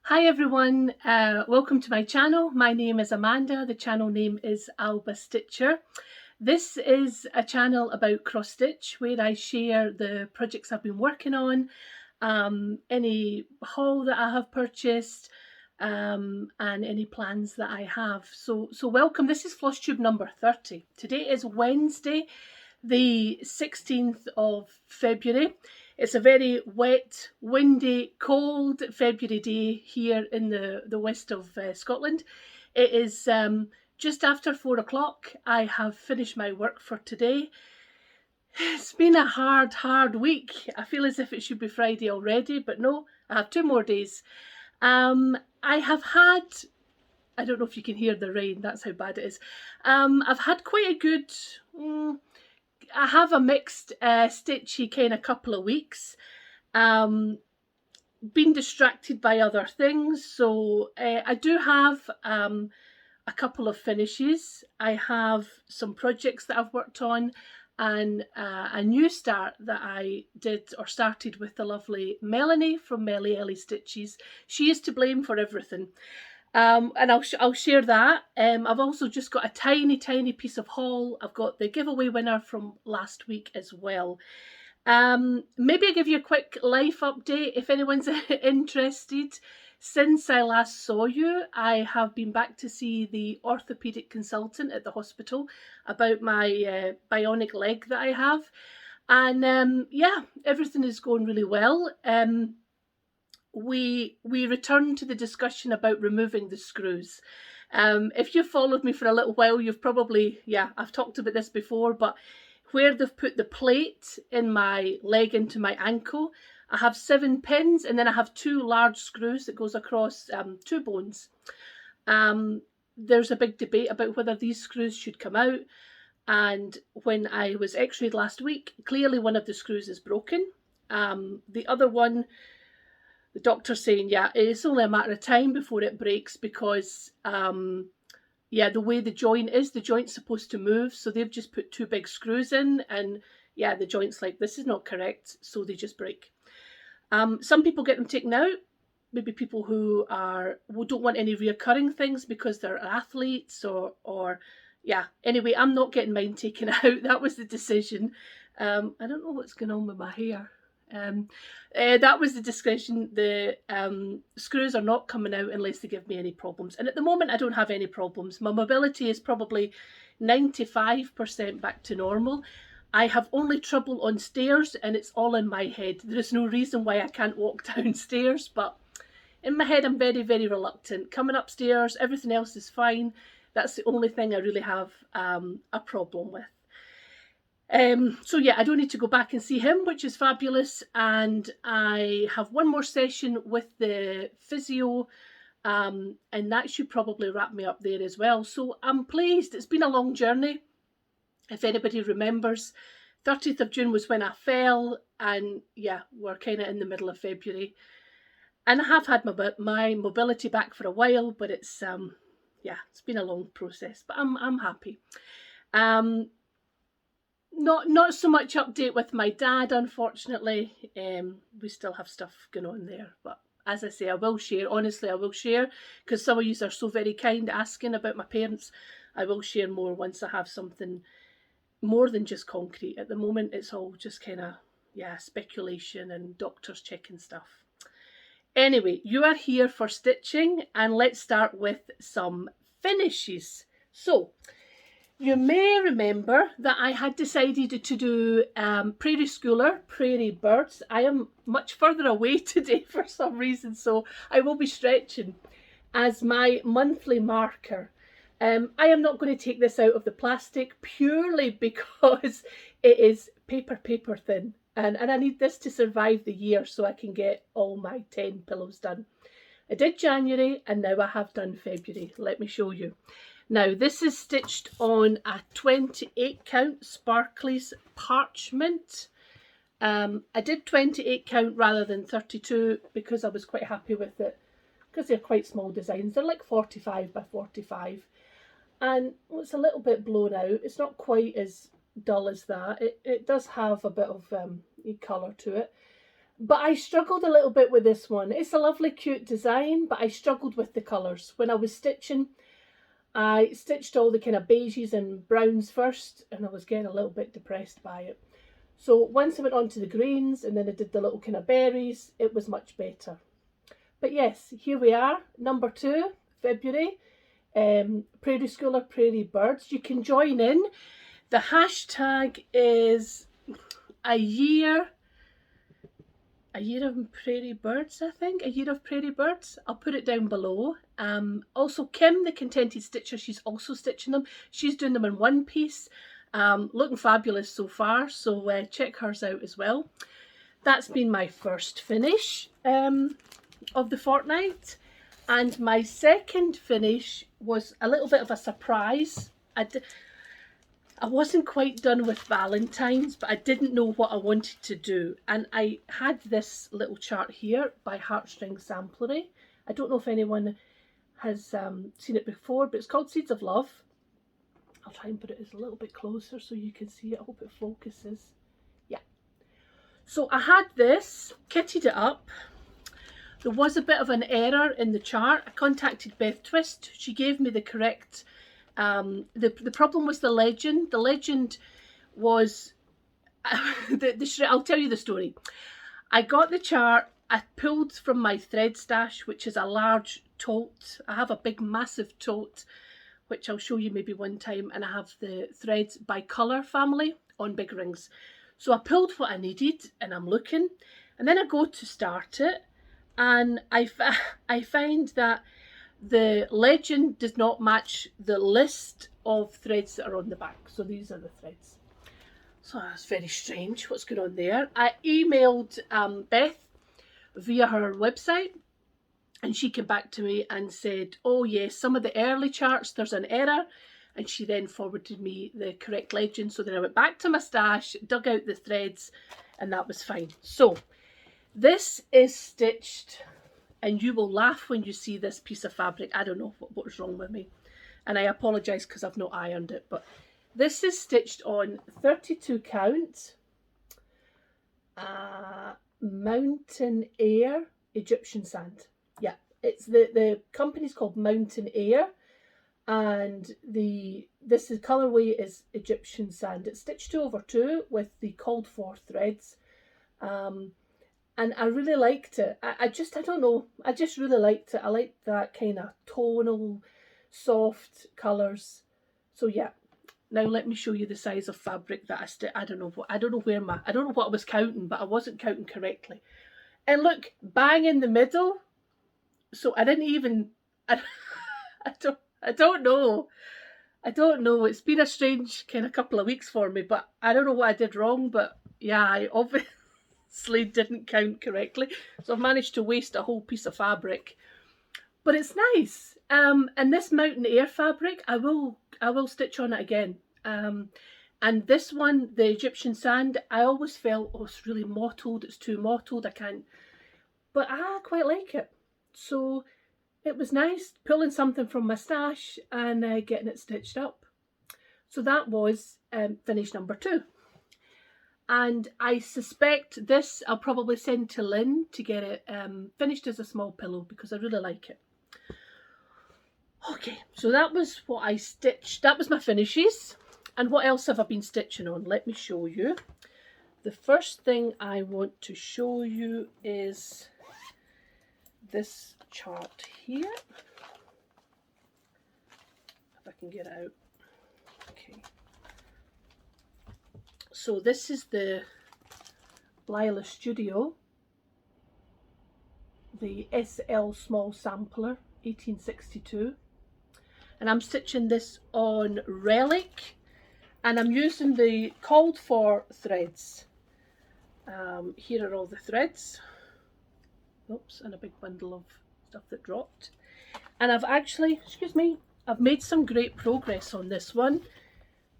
Hi everyone, welcome to my channel. My name is Amanda, the channel name is Alba Stitcher. This is a channel about cross stitch where I share the projects I've been working on, any haul that I have purchased, and any plans that I have. So welcome. This is Flosstube number 30. Today is Wednesday, the 16th of February. It's a very wet, windy, cold February day here in the west of Scotland. It is just after 4 o'clock. I have finished my work for today. It's been a hard week. I feel as if it should be Friday already, but no, I have 2 more days. I have had, I don't know if you can hear the rain, that's how bad it is. I've had quite a good, I have a mixed stitchy kind of couple of weeks. Been distracted by other things, so I do have a couple of finishes. I have some projects that I've worked on and a new start that I did or started with the lovely Melanie from MelyElly Stitches. She is to blame for everything. And I'll share that. I've also just got a tiny piece of haul. I've got the giveaway winner from last week as well. Maybe I'll give you a quick life update if anyone's interested. Since I last saw you, I have been back to see the orthopaedic consultant at the hospital about my bionic leg that I have. And yeah, everything is going really well. We return to the discussion about removing the screws. If you've followed me for a little while, you've probably, I've talked about this before, but where they've put the plate in my leg into my ankle, I have 7 pins and then I have 2 large screws that goes across 2 bones. There's a big debate about whether these screws should come out, and when I was x-rayed last week, clearly one of the screws is broken. The other one, the doctor's saying, it's only a matter of time before it breaks because, the way the joint is, the joint's supposed to move. So they've just put 2 big screws in and, the joint's like, this is not correct. So they just break. Some people get them taken out. Maybe people who don't want any reoccurring things because they're athletes or Anyway, I'm not getting mine taken out. That was the decision. I don't know what's going on with my hair. That was the discussion. The screws are not coming out unless they give me any problems, and at the moment I don't have any problems. My mobility is probably 95% back to normal. I have only trouble on stairs and it's all in my head. There is no reason why I can't walk downstairs, but in my head I'm very reluctant. Coming upstairs, everything else is fine. That's the only thing I really have a problem with. So I don't need to go back and see him, which is fabulous. And I have one more session with the physio, and that should probably wrap me up there as well. So I'm pleased. It's been a long journey. If anybody remembers, 30th of June was when I fell, and we're kind of in the middle of February. And I have had my mobility back for a while, but it's it's been a long process, but I'm happy. Not so much update with my dad, unfortunately. We still have stuff going on there, but as I say, I will share. Honestly, I will share, because some of you are so very kind asking about my parents. I will share more once I have something more than just concrete. At the moment, it's all just kind of, speculation and doctors checking stuff. Anyway, you are here for stitching, and let's start with some finishes. So, you may remember that I had decided to do Prairie Schooler, Prairie Birds. I am much further away today for some reason, so I will be stretching as my monthly marker. I am not going to take this out of the plastic purely because it is paper thin. And I need this to survive the year so I can get all my 10 pillows done. I did January and now I have done February. Let me show you. Now this is stitched on a 28 count Sparklies parchment. I did 28 count rather than 32 because I was quite happy with it, because they're quite small designs. They're like 45 by 45. And it's a little bit blown out. It's not quite as dull as that. It does have a bit of colour to it. But I struggled a little bit with this one. It's a lovely cute design, but I struggled with the colours. When I was stitching, I stitched all the kind of beiges and browns first, and I was getting a little bit depressed by it. So once I went on to the greens and then I did the little kind of berries, it was much better. But yes, here we are, number 2, February, Prairie Schooler, Prairie Birds. You can join in. The hashtag is a year of Prairie Birds, I think. A year of Prairie Birds. I'll put it down below. Also, Kim, the Contented Stitcher, she's also stitching them. She's doing them in one piece. Looking fabulous so far, so check hers out as well. That's been my first finish of the fortnight. And my second finish was a little bit of a surprise. I wasn't quite done with Valentine's, but I didn't know what I wanted to do. And I had this little chart here by Heartstring Samplery. I don't know if anyone has seen it before, but it's called Seeds of Love. I'll try and put it a little bit closer so you can see it. I hope it focuses. Yeah. So I had this, kitted it up. There was a bit of an error in the chart. I contacted Beth Twist. She gave me the correct... the problem was the legend. The legend was... I'll tell you the story. I got the chart. I pulled from my thread stash, which is a large tote. I have a big, massive tote, which I'll show you maybe one time, and I have the threads by colour family on big rings. So I pulled what I needed, and I'm looking, and then I go to start it, and I find that the legend does not match the list of threads that are on the back. So these are the threads. So that's very strange. What's going on there? I emailed Beth via her website, and she came back to me and said, oh yes, some of the early charts, there's an error. And she then forwarded me the correct legend. So then I went back to my stash, dug out the threads, and that was fine. So this is stitched, and you will laugh when you see this piece of fabric. I don't know what was wrong with me. And I apologise because I've not ironed it. But this is stitched on 32 count, Mountain Air Egyptian Sand. Yeah, it's the company's called Mountain Air. And this is colorway is Egyptian Sand. It's stitched 2/2 with the called for threads, and I really liked it. I don't know, I just really liked it. I liked that kind of tonal, soft colors. So yeah, now let me show you the size of fabric that I don't know what I don't know what I was counting, but I wasn't counting correctly. And look, bang in the middle. So I didn't even. I don't know. It's been a strange kind of couple of weeks for me, but I don't know what I did wrong. But yeah, I obviously didn't count correctly. So I've managed to waste a whole piece of fabric. But it's nice. And this Mountain Air fabric, I will stitch on it again. And this one, the Egyptian Sand, I always felt, oh, it's really mottled. It's too mottled. I can't. But I quite like it. So it was nice pulling something from my stash and getting it stitched up. So that was finish number 2. And I suspect this I'll probably send to Lynn to get it finished as a small pillow because I really like it. Okay, so that was what I stitched. That was my finishes. And what else have I been stitching on? Let me show you. The first thing I want to show you is this chart here, if I can get it out. Okay, so this is the Lila Studio, the SL Small Sampler 1862, and I'm stitching this on Relic, and I'm using the called for threads. Here are all the threads. Oops, and a big bundle of stuff that dropped. And I've actually, I've made some great progress on this one.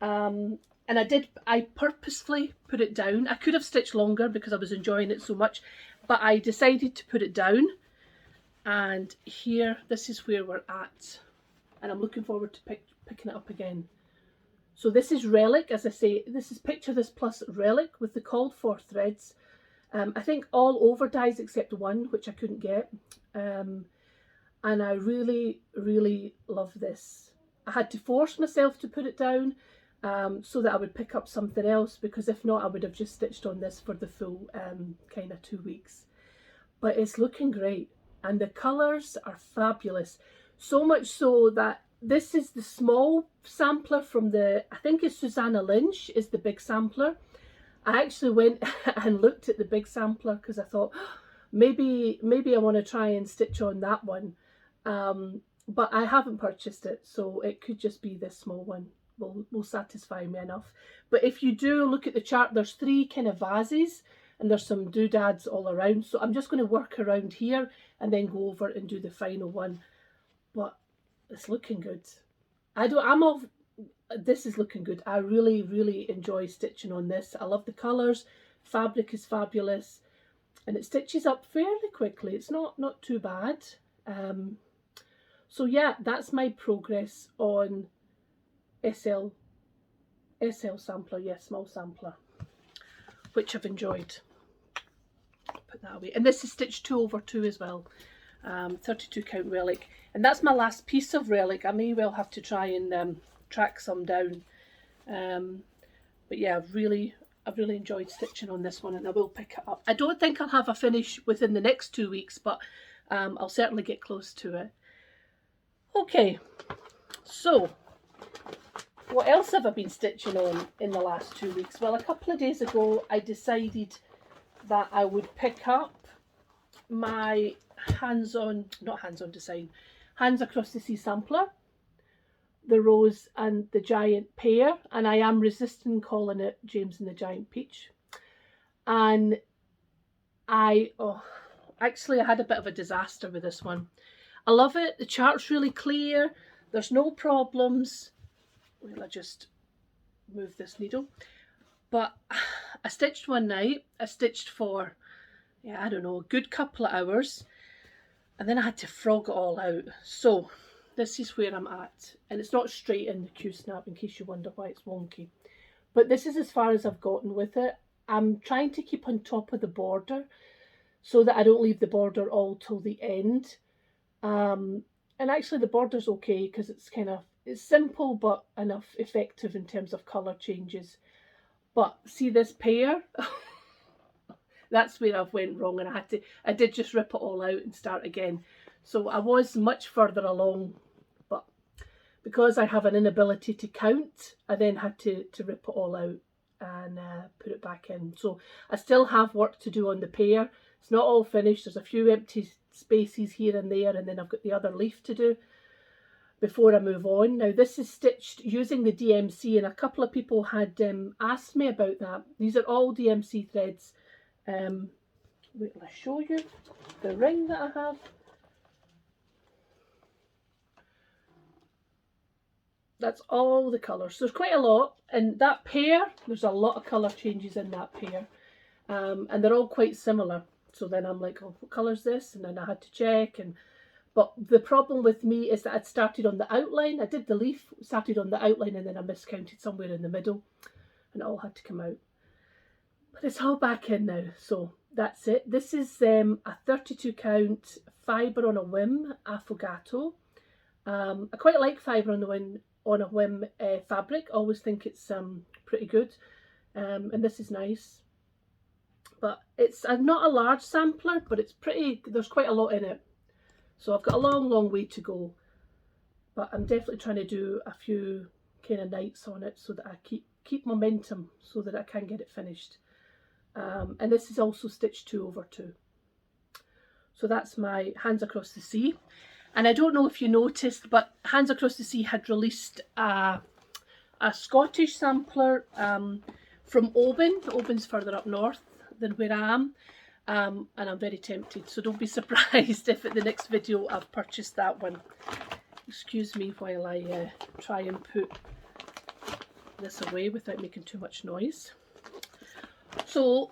And I purposefully put it down. I could have stitched longer because I was enjoying it so much, but I decided to put it down. And here, this is where we're at. And I'm looking forward to picking it up again. So this is Relic, as I say, this is Picture This plus Relic with the called for threads. I think all over dies except one, which I couldn't get. And I really, really love this. I had to force myself to put it down so that I would pick up something else, because if not, I would have just stitched on this for the full kind of 2 weeks. But it's looking great, and the colours are fabulous. So much so that this is the small sampler from the, I think it's Susanna Lynch is the big sampler. I actually went and looked at the big sampler because I thought, maybe I want to try and stitch on that one. But I haven't purchased it, so it could just be this small one will satisfy me enough. But if you do look at the chart, there's 3 kind of vases, and there's some doodads all around. So I'm just going to work around here and then go over and do the final one. But it's looking good. This is looking good. I really, really enjoy stitching on this. I love the colours. Fabric is fabulous. And it stitches up fairly quickly. It's not too bad. So yeah, that's my progress on SL sampler. Yes, small sampler, which I've enjoyed. Put that away. And this is stitch 2/2 as well. 32 count relic. And that's my last piece of relic. I may well have to try and track some down. But yeah, I've really enjoyed stitching on this one, and I will pick it up. I don't think I'll have a finish within the next 2 weeks, but I'll certainly get close to it. Okay, so what else have I been stitching on in the last 2 weeks? Well, a couple of days ago I decided that I would pick up my Hands Across the Sea sampler, the Rose and the Giant Pear, and I am resisting calling it James and the Giant Peach. And I had a bit of a disaster with this one. I love it. The chart's really clear. There's no problems. Well, I just move this needle. But I stitched one night. I stitched for, yeah, I don't know, a good couple of hours. And then I had to frog it all out. So this is where I'm at. And it's not straight in the Q-snap, in case you wonder why it's wonky. But this is as far as I've gotten with it. I'm trying to keep on top of the border so that I don't leave the border all till the end. And actually the border's okay because it's simple but enough effective in terms of colour changes. But see this pear? That's where I've went wrong, and I did just rip it all out and start again. So I was much further along, but because I have an inability to count, I then had to rip it all out and put it back in. So I still have work to do on the pear. It's not all finished. There's a few empty spaces here and there, and then I've got the other leaf to do before I move on. Now this is stitched using the DMC, and a couple of people had asked me about that. These are all DMC threads. Wait till I show you the ring that I have. That's all the colours. So there's quite a lot, and that pear, there's a lot of colour changes in that pear, and they're all quite similar. So then I'm like, oh, what colour's this? And then I had to check. But the problem with me is that I'd started on the outline. I did the leaf, started on the outline, and then I miscounted somewhere in the middle, and it all had to come out. But it's all back in now, so that's it. This is a 32 count fibre on a whim affogato. I quite like fibre on a whim fabric. Always think it's pretty good, and this is nice. But it's not a large sampler, but it's pretty. There's quite a lot in it, so I've got a long way to go. But I'm definitely trying to do a few kind of nights on it so that I keep momentum so that I can get it finished. And this is also stitch 2/2. So that's my Hands Across the Sea. And I don't know if you noticed, but Hands Across the Sea had released a Scottish sampler from Oban. Oban's further up north than where I am, and I'm very tempted. So don't be surprised if at the next video I've purchased that one. Excuse me while I try and put this away without making too much noise. So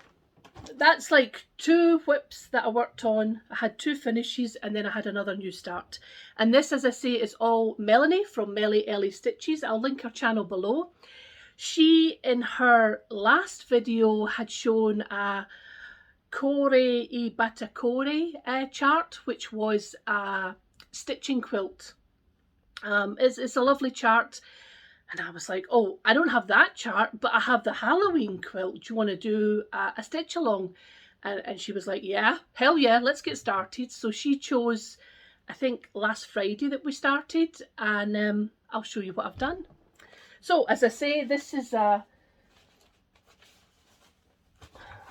that's like 2 whips that I worked on. I had 2 finishes, and then I had another new start. And this, as I say, is all Melanie from MelyElly Stitches. I'll link her channel below. She, in her last video, had shown a Cuore e Batticuore chart, which was a stitching quilt. It's a lovely chart. And I was like, oh, I don't have that chart, but I have the Halloween quilt. Do you want to do a stitch along? And she was like, yeah, hell yeah, let's get started. So she chose, I think, last Friday that we started. And I'll show you what I've done. So, as I say, this is a...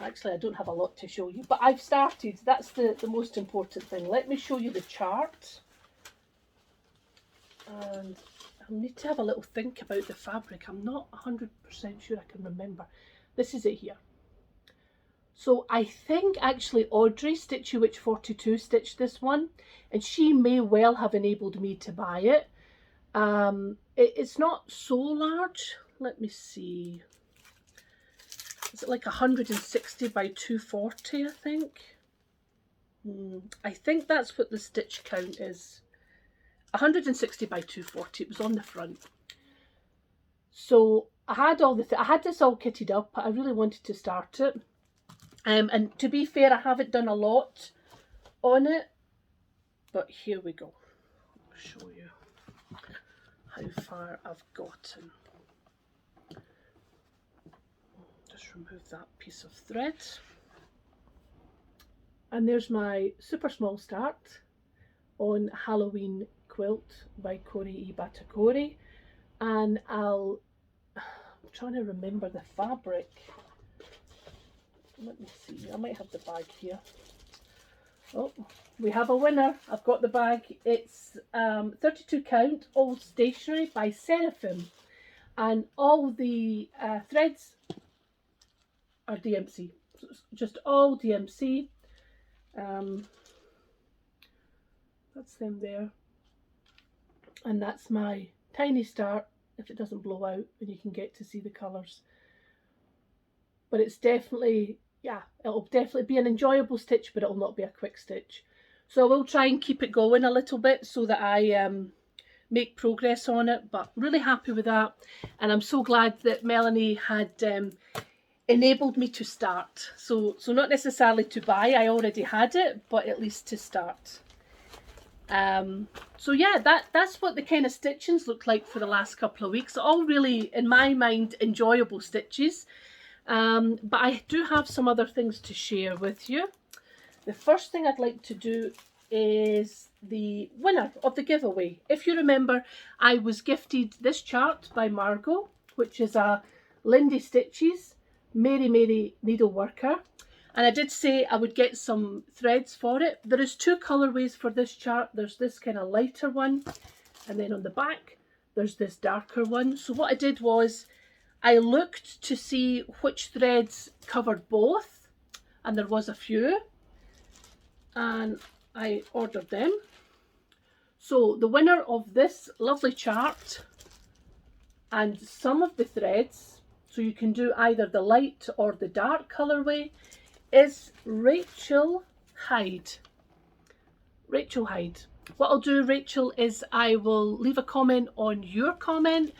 Actually, I don't have a lot to show you, but I've started. That's the most important thing. Let me show you the chart. And I'll need to have a little think about the fabric. I'm not 100% sure I can remember. This is it here. So I think actually Audrey, Stitchy Witch 42, stitched this one, and she may well have enabled me to buy it. It's not so large. Let me see. Is it like 160 by 240, I think? I think that's what the stitch count is. 160 by 240, it was on the front. So I had I had this all kitted up. I really wanted to start it. And to be fair, I haven't done a lot on it, but here we go. I'll show you how far I've gotten. Just remove that piece of thread. And there's my super small start on Halloween quilt by Cuore e Batticuore. And I'm trying to remember the fabric. Let me see, I might have the bag here. Oh, we have a winner. I've got the bag. It's 32 count, all stationery by Seraphim. And all the threads are DMC. So it's just all DMC. That's them there. And that's my tiny start, if it doesn't blow out and you can get to see the colours. But it's definitely, yeah, it'll definitely be an enjoyable stitch, but it'll not be a quick stitch. So I will try and keep it going a little bit so that I make progress on it, but really happy with that. And I'm so glad that Melanie had enabled me to start. So not necessarily to buy, I already had it, but at least to start. So yeah, that's what the kind of stitchings look like for the last couple of weeks. All really, in my mind, enjoyable stitches. But I do have some other things to share with you. The first thing I'd like to do is the winner of the giveaway. If you remember, I was gifted this chart by Margot, which is a Lindy Stitches Mary Needleworker. And I did say I would get some threads for it. There is two colourways for this chart. There's this kind of lighter one, and then on the back there's this darker one. So what I did was I looked to see which threads covered both, and there was a few, and I ordered them. So the winner of this lovely chart and some of the threads, so you can do either the light or the dark colourway, is Rachel Hyde. Rachel Hyde. What I'll do, Rachel, is I will leave a comment on your comment,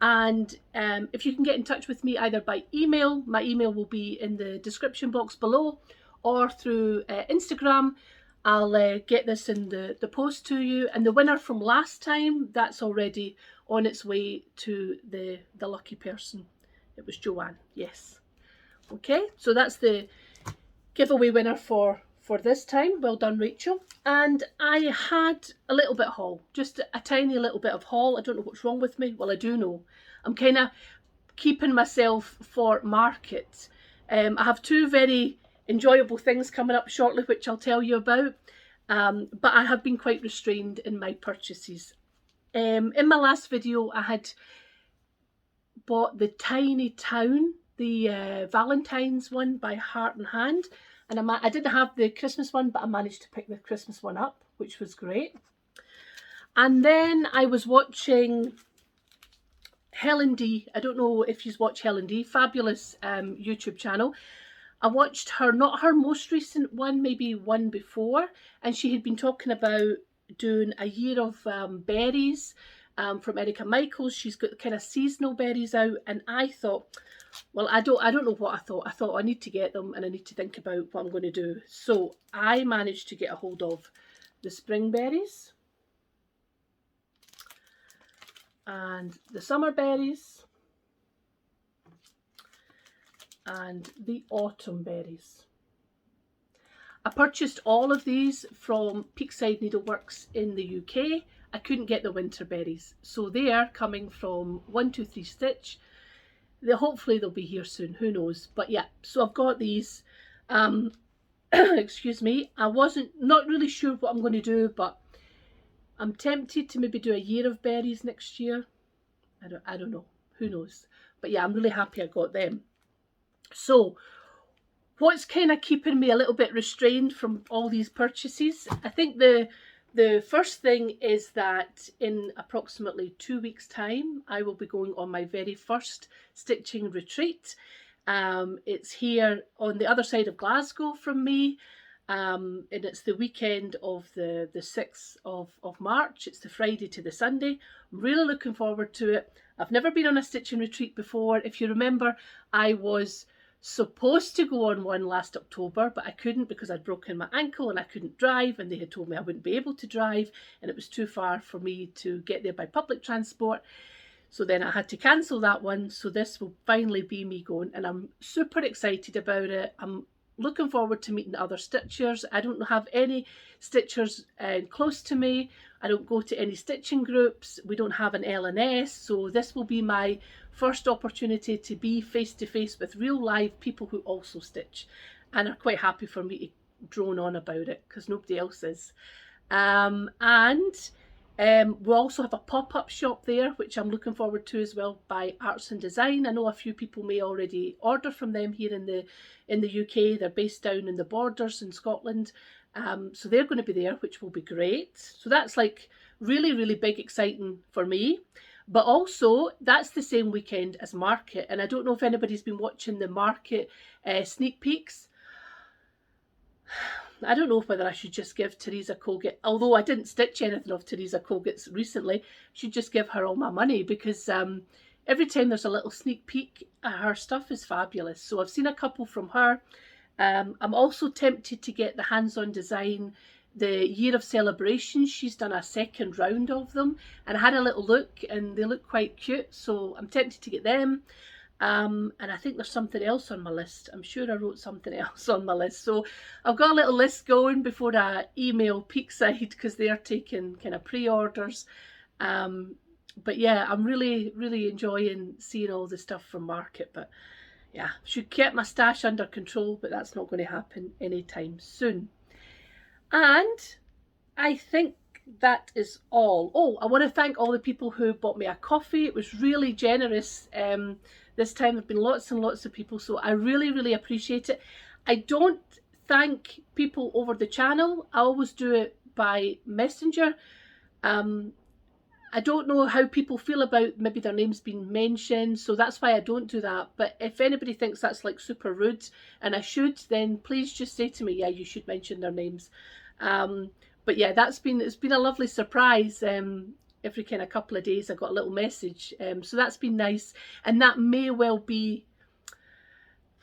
and if you can get in touch with me either by email, my email will be in the description box below, or through Instagram, I'll get this in the post to you. And the winner from last time, that's already on its way to the lucky person. It was Joanne, yes. Okay, so that's the giveaway winner for this time. Well done, Rachel. And I had a little bit of haul, just a tiny little bit of haul. I don't know what's wrong with me. Well, I do know. I'm kind of keeping myself for market. I have two very enjoyable things coming up shortly, which I'll tell you about. But I have been quite restrained in my purchases. In my last video, I had bought the Tiny Town, the Valentine's one by Heart and Hand. And I didn't have the Christmas one, but I managed to pick the Christmas one up, which was great. And then I was watching Helen D. I don't know if you've watched Helen D. Fabulous YouTube channel. I watched her, not her most recent one, maybe one before. And she had been talking about doing a year of berries from Erica Michaels. She's got kind of seasonal berries out, and I thought, well, I don't know what I thought. I thought I need to get them and I need to think about what I'm going to do. So I managed to get a hold of the spring berries and the summer berries and the autumn berries. I purchased all of these from Peakside Needleworks in the UK. I couldn't get the winter berries, so they are coming from 123 Stitch. Hopefully they'll be here soon, who knows. But yeah, so I've got these. Excuse me, I not really sure what I'm going to do, but I'm tempted to maybe do a year of berries next year. I don't know, who knows. But yeah, I'm really happy I got them. So what's kind of keeping me a little bit restrained from all these purchases? I think the first thing is that in approximately 2 weeks' time, I will be going on my very first stitching retreat. It's here on the other side of Glasgow from me, and it's the weekend of the 6th of March. It's the Friday to the Sunday. I'm really looking forward to it. I've never been on a stitching retreat before. If you remember, I was supposed to go on one last October, but I couldn't because I'd broken my ankle and I couldn't drive, and they had told me I wouldn't be able to drive and it was too far for me to get there by public transport. So then I had to cancel that one. So this will finally be me going, and I'm super excited about it. I'm looking forward to meeting other stitchers. I don't have any stitchers close to me. I don't go to any stitching groups. We don't have an L&S. So this will be my first opportunity to be face to face with real live people who also stitch and are quite happy for me to drone on about it because nobody else is. We'll also have a pop-up shop there, which I'm looking forward to as well, by Arts and Design. I know a few people may already order from them here in the UK. They're based down in the Borders in Scotland. So they're going to be there, which will be great. So that's like really, really big, exciting for me. But also, that's the same weekend as Market. And I don't know if anybody's been watching the Market sneak peeks. I don't know whether I should just give Teresa Colgate, although I didn't stitch anything of Teresa Colgate's recently, I should just give her all my money because every time there's a little sneak peek, her stuff is fabulous. So I've seen a couple from her. I'm also tempted to get the Hands-On Design, the Year of Celebration. She's done a second round of them and I had a little look and they look quite cute. So I'm tempted to get them. And I think there's something else on my list. I'm sure I wrote something else on my list. So I've got a little list going before I email Peakside because they are taking kind of pre-orders. But yeah, I'm really, really enjoying seeing all the stuff from Market. But yeah, should keep my stash under control, but that's not going to happen anytime soon. And I think that is all. Oh, I want to thank all the people who bought me a coffee. It was really generous. This time there have been lots and lots of people, so I really, really appreciate it. I don't thank people over the channel. I always do it by Messenger. I don't know how people feel about maybe their names being mentioned, so that's why I don't do that. But if anybody thinks that's like super rude and I should, then please just say to me, yeah, you should mention their names. But yeah, it's been a lovely surprise. Every kind of couple of days I got a little message, so that's been nice, and that may well be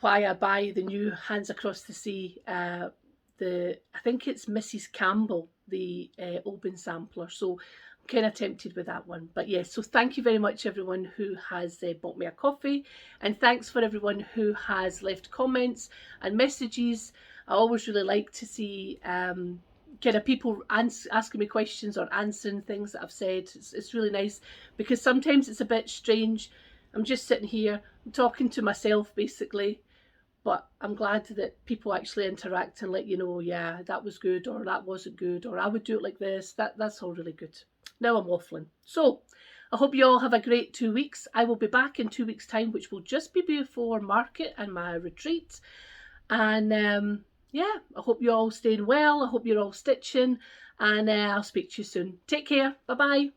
why I buy the new Hands Across the Sea. I think it's Mrs. Campbell, the Oban sampler, so I'm kind of tempted with that one. But yes, so thank you very much everyone who has bought me a coffee, and thanks for everyone who has left comments and messages. I always really like to see kind of people asking me questions or answering things that I've said. It's really nice because sometimes it's a bit strange. I'm just sitting here, I'm talking to myself basically, but I'm glad that people actually interact and let you know, yeah, that was good or that wasn't good or I would do it like this. That's all really good. Now I'm waffling. So I hope you all have a great 2 weeks. I will be back in 2 weeks time, which will just be before Market and my retreat. And yeah, I hope you're all staying well. I hope you're all stitching, and I'll speak to you soon. Take care. Bye-bye.